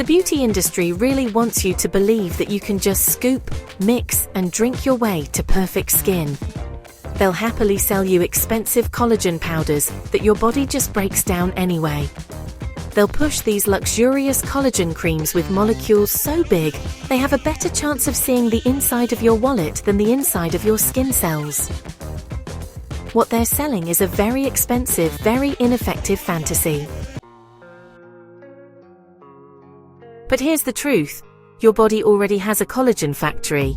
The beauty industry really wants you to believe that you can just scoop, mix, and drink your way to perfect skin. They'll happily sell you expensive collagen powders that your body just breaks down anyway. They'll push these luxurious collagen creams with molecules so big, they have a better chance of seeing the inside of your wallet than the inside of your skin cells. What they're selling is a very expensive, very ineffective fantasy. But here's the truth. Your body already has a collagen factory.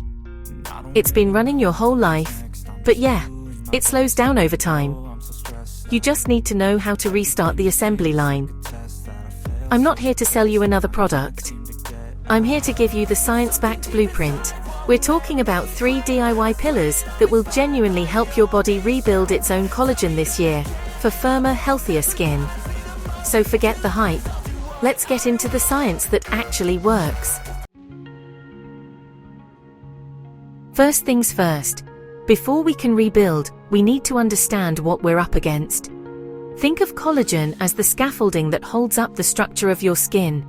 It's been running your whole life, but yeah, it slows down over time. You just need to know how to restart the assembly line. I'm not here to sell you another product. I'm here to give you the science-backed blueprint. We're talking about 3 DIY pillars that will genuinely help your body rebuild its own collagen this year for firmer, healthier skin. So forget the hype. Let's get into the science that actually works. First things first. Before we can rebuild, we need to understand what we're up against. Think of collagen as the scaffolding that holds up the structure of your skin.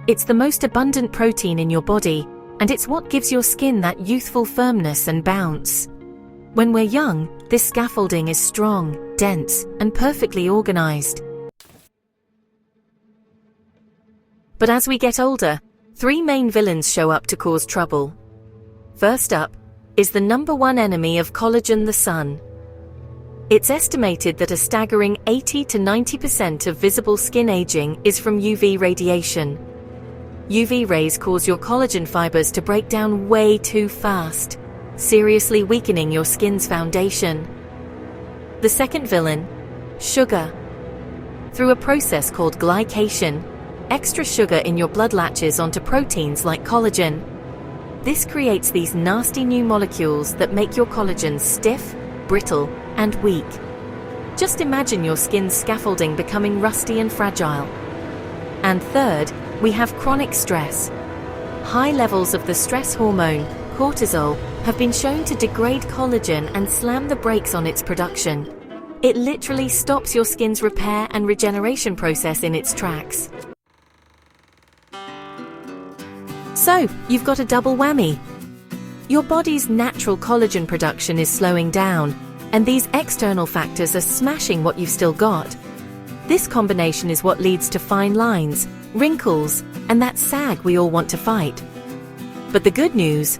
It's the most abundant protein in your body, and it's what gives your skin that youthful firmness and bounce. When we're young, this scaffolding is strong, dense, and perfectly organized. But as we get older, 3 main villains show up to cause trouble. First up is the #1 enemy of collagen, the sun. It's estimated that a staggering 80 to 90% of visible skin aging is from UV radiation. UV rays cause your collagen fibers to break down way too fast, seriously weakening your skin's foundation. The second villain, sugar. Through a process called glycation, extra sugar in your blood latches onto proteins like collagen. This creates these nasty new molecules that make your collagen stiff, brittle, and weak. Just imagine your skin's scaffolding becoming rusty and fragile. And third, we have chronic stress. High levels of the stress hormone, cortisol, have been shown to degrade collagen and slam the brakes on its production. It literally stops your skin's repair and regeneration process in its tracks. So, you've got a double whammy. Your body's natural collagen production is slowing down, and these external factors are smashing what you've still got. This combination is what leads to fine lines, wrinkles, and that sag we all want to fight. But the good news,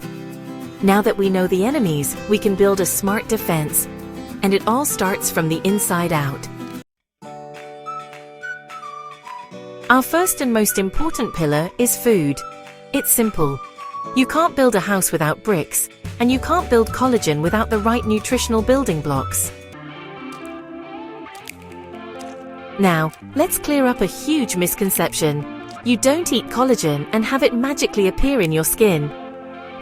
now that we know the enemies, we can build a smart defense, and it all starts from the inside out. Our first and most important pillar is food. It's simple. You can't build a house without bricks, and you can't build collagen without the right nutritional building blocks. Now, let's clear up a huge misconception. You don't eat collagen and have it magically appear in your skin.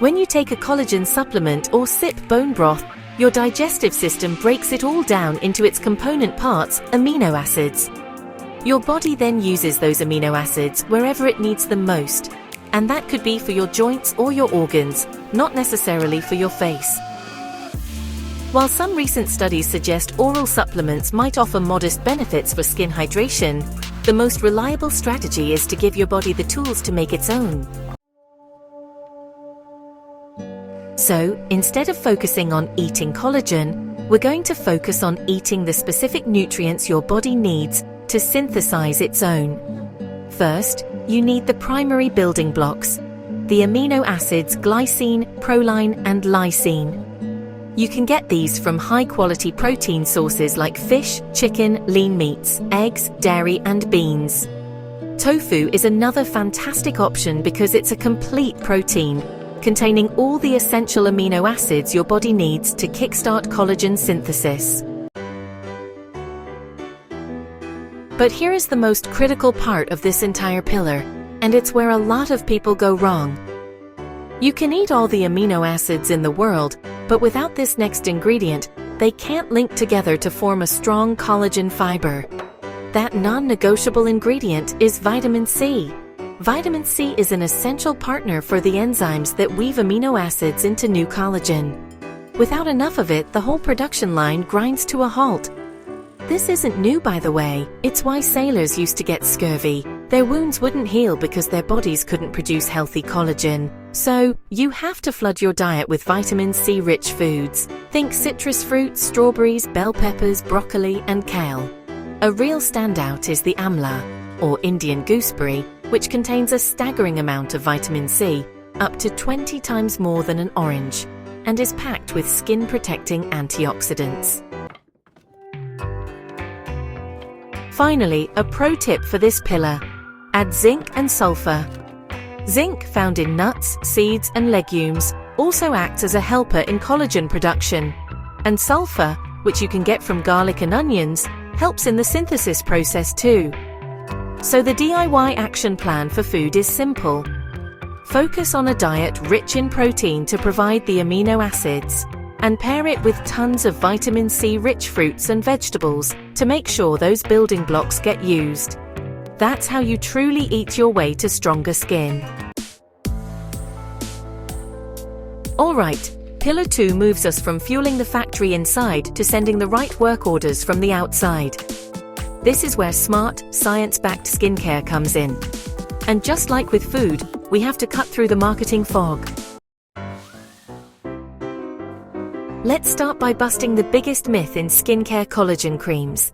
When you take a collagen supplement or sip bone broth, your digestive system breaks it all down into its component parts, amino acids. Your body then uses those amino acids wherever it needs them most. And that could be for your joints or your organs, not necessarily for your face. While some recent studies suggest oral supplements might offer modest benefits for skin hydration, the most reliable strategy is to give your body the tools to make its own. So, instead of focusing on eating collagen, we're going to focus on eating the specific nutrients your body needs to synthesize its own. First, you need the primary building blocks, the amino acids glycine, proline, and lysine. You can get these from high-quality protein sources like fish, chicken, lean meats, eggs, dairy, and beans. Tofu is another fantastic option because it's a complete protein, containing all the essential amino acids your body needs to kickstart collagen synthesis. But here is the most critical part of this entire pillar, and it's where a lot of people go wrong. You can eat all the amino acids in the world, but without this next ingredient, they can't link together to form a strong collagen fiber. That non-negotiable ingredient is vitamin C. Vitamin C is an essential partner for the enzymes that weave amino acids into new collagen. Without enough of it, the whole production line grinds to a halt. This isn't new, by the way. It's why sailors used to get scurvy. Their wounds wouldn't heal because their bodies couldn't produce healthy collagen. So, you have to flood your diet with vitamin C-rich foods. Think citrus fruits, strawberries, bell peppers, broccoli, and kale. A real standout is the amla, or Indian gooseberry, which contains a staggering amount of vitamin C, up to 20 times more than an orange, and is packed with skin-protecting antioxidants. Finally, a pro tip for this pillar: add zinc and sulfur. Zinc, found in nuts, seeds, and legumes, also acts as a helper in collagen production. And sulfur, which you can get from garlic and onions, helps in the synthesis process too. So the DIY action plan for food is simple. Focus on a diet rich in protein to provide the amino acids, and pair it with tons of vitamin C-rich fruits and vegetables to make sure those building blocks get used. That's how you truly eat your way to stronger skin. Alright, Pillar 2 moves us from fueling the factory inside to sending the right work orders from the outside. This is where smart, science-backed skincare comes in. And just like with food, we have to cut through the marketing fog. Let's start by busting the biggest myth in skincare: collagen creams.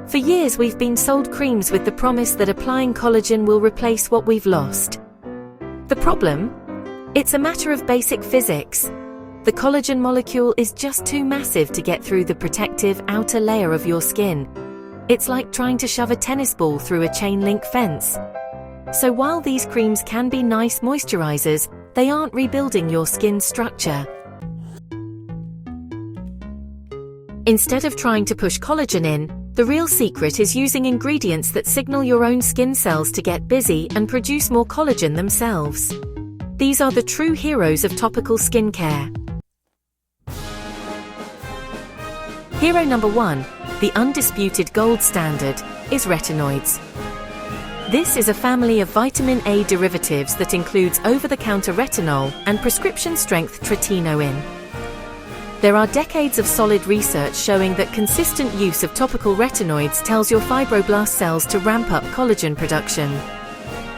For years we've been sold creams with the promise that applying collagen will replace what we've lost. The problem? It's a matter of basic physics. The collagen molecule is just too massive to get through the protective outer layer of your skin. It's like trying to shove a tennis ball through a chain-link fence. So while these creams can be nice moisturizers, they aren't rebuilding your skin's structure. Instead of trying to push collagen in, the real secret is using ingredients that signal your own skin cells to get busy and produce more collagen themselves. These are the true heroes of topical skincare. Hero number 1, the undisputed gold standard, is retinoids. This is a family of vitamin A derivatives that includes over-the-counter retinol and prescription-strength tretinoin. There are decades of solid research showing that consistent use of topical retinoids tells your fibroblast cells to ramp up collagen production.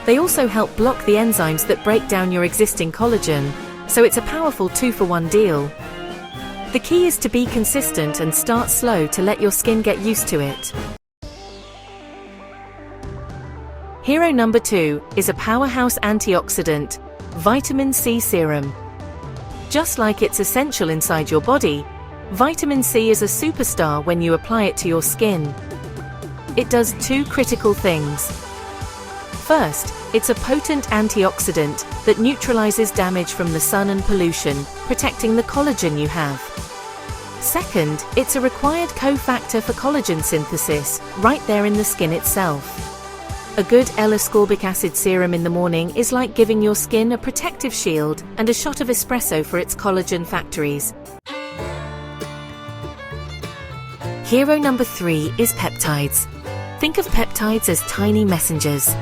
They also help block the enzymes that break down your existing collagen, so it's a powerful 2-for-1 deal. The key is to be consistent and start slow to let your skin get used to it. Hero number 2 is a powerhouse antioxidant, vitamin C serum. Just like it's essential inside your body, vitamin C is a superstar when you apply it to your skin. It does 2 critical things. First, it's a potent antioxidant that neutralizes damage from the sun and pollution, protecting the collagen you have. Second, it's a required cofactor for collagen synthesis, right there in the skin itself. A good L-ascorbic acid serum in the morning is like giving your skin a protective shield and a shot of espresso for its collagen factories. Hero number 3 is peptides. Think of peptides as tiny messengers.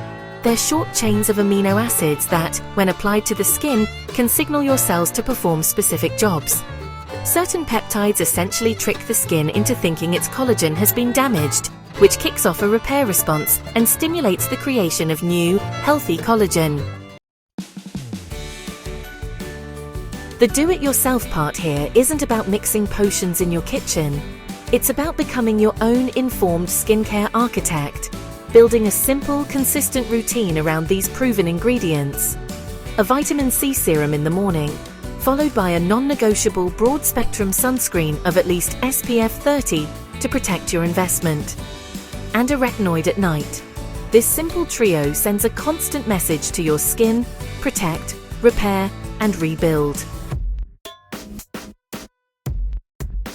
They're short chains of amino acids that, when applied to the skin, can signal your cells to perform specific jobs. Certain peptides essentially trick the skin into thinking its collagen has been damaged, which kicks off a repair response and stimulates the creation of new, healthy collagen. The do-it-yourself part here isn't about mixing potions in your kitchen. It's about becoming your own informed skincare architect, building a simple, consistent routine around these proven ingredients. A vitamin C serum in the morning, followed by a non-negotiable broad-spectrum sunscreen of at least SPF 30 to protect your investment. And a retinoid at night. This simple trio sends a constant message to your skin: protect, repair, and rebuild.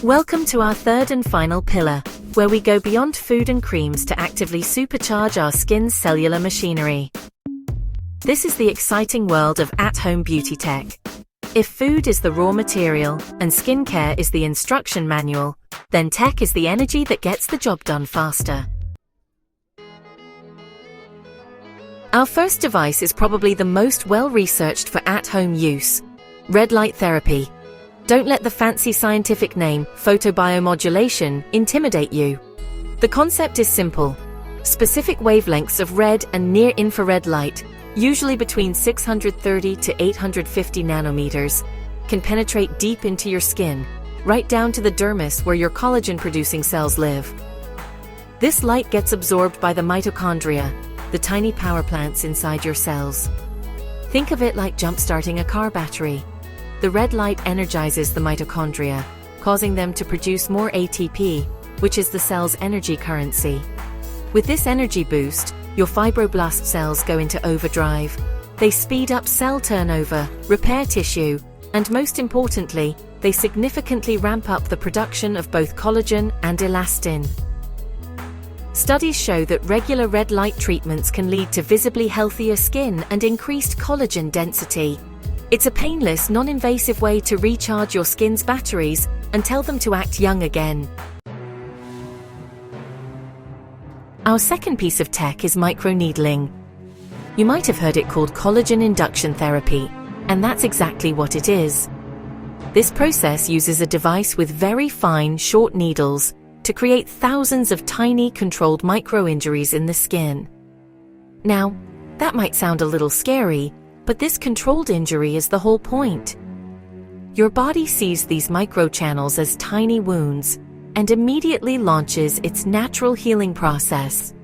Welcome to our third and final pillar, where we go beyond food and creams to actively supercharge our skin's cellular machinery. This is the exciting world of at-home beauty tech. If food is the raw material and skincare is the instruction manual, then tech is the energy that gets the job done faster. Our first device is probably the most well-researched for at-home use: red light therapy. Don't let the fancy scientific name, photobiomodulation, intimidate you. The concept is simple. Specific wavelengths of red and near-infrared light, usually between 630 to 850 nanometers, can penetrate deep into your skin, right down to the dermis where your collagen-producing cells live. This light gets absorbed by the mitochondria, the tiny power plants inside your cells. Think of it like jump-starting a car battery. The red light energizes the mitochondria, causing them to produce more ATP, which is the cell's energy currency. With this energy boost, your fibroblast cells go into overdrive. They speed up cell turnover, repair tissue, and most importantly, they significantly ramp up the production of both collagen and elastin. Studies show that regular red light treatments can lead to visibly healthier skin and increased collagen density. It's a painless, non-invasive way to recharge your skin's batteries and tell them to act young again. Our second piece of tech is microneedling. You might have heard it called collagen induction therapy, and that's exactly what it is. This process uses a device with very fine, short needles to create thousands of tiny, controlled micro-injuries in the skin. Now, that might sound a little scary, but this controlled injury is the whole point. Your body sees these microchannels as tiny wounds and immediately launches its natural healing process.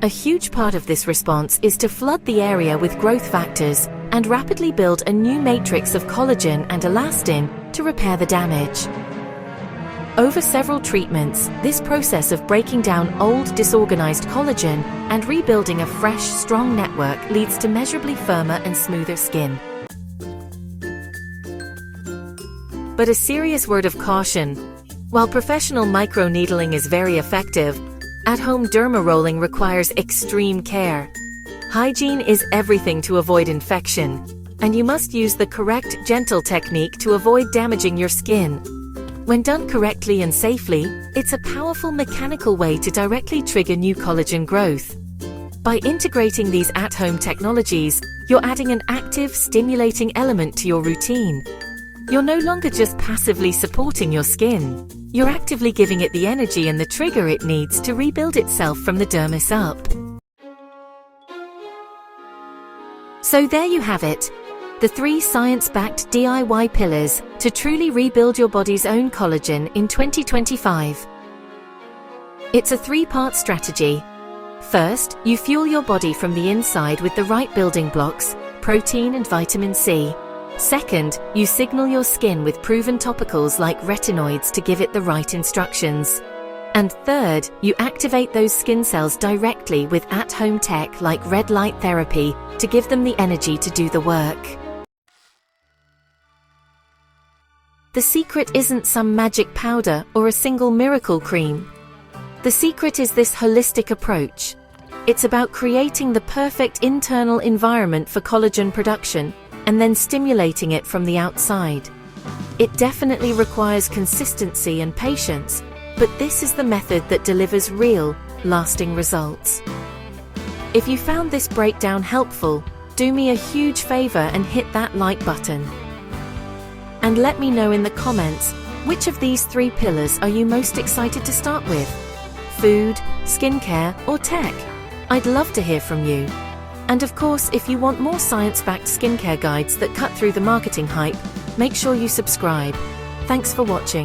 A huge part of this response is to flood the area with growth factors and rapidly build a new matrix of collagen and elastin to repair the damage. Over several treatments, this process of breaking down old, disorganized collagen and rebuilding a fresh, strong network leads to measurably firmer and smoother skin. But a serious word of caution: while professional microneedling is very effective, at-home derma rolling requires extreme care. Hygiene is everything to avoid infection, and you must use the correct, gentle technique to avoid damaging your skin. When done correctly and safely, it's a powerful mechanical way to directly trigger new collagen growth. By integrating these at-home technologies, you're adding an active, stimulating element to your routine. You're no longer just passively supporting your skin. You're actively giving it the energy and the trigger it needs to rebuild itself from the dermis up. So there you have it. The 3 science-backed DIY pillars to truly rebuild your body's own collagen in 2025. It's a 3-part strategy. First, you fuel your body from the inside with the right building blocks, protein and vitamin C. Second, you signal your skin with proven topicals like retinoids to give it the right instructions. And third, you activate those skin cells directly with at-home tech like red light therapy to give them the energy to do the work. The secret isn't some magic powder or a single miracle cream. The secret is this holistic approach. It's about creating the perfect internal environment for collagen production and then stimulating it from the outside. It definitely requires consistency and patience, but this is the method that delivers real, lasting results. If you found this breakdown helpful, do me a huge favor and hit that like button. And let me know in the comments, which of these 3 pillars are you most excited to start with? Food, skincare, or tech? I'd love to hear from you. And of course, if you want more science-backed skincare guides that cut through the marketing hype, make sure you subscribe. Thanks for watching.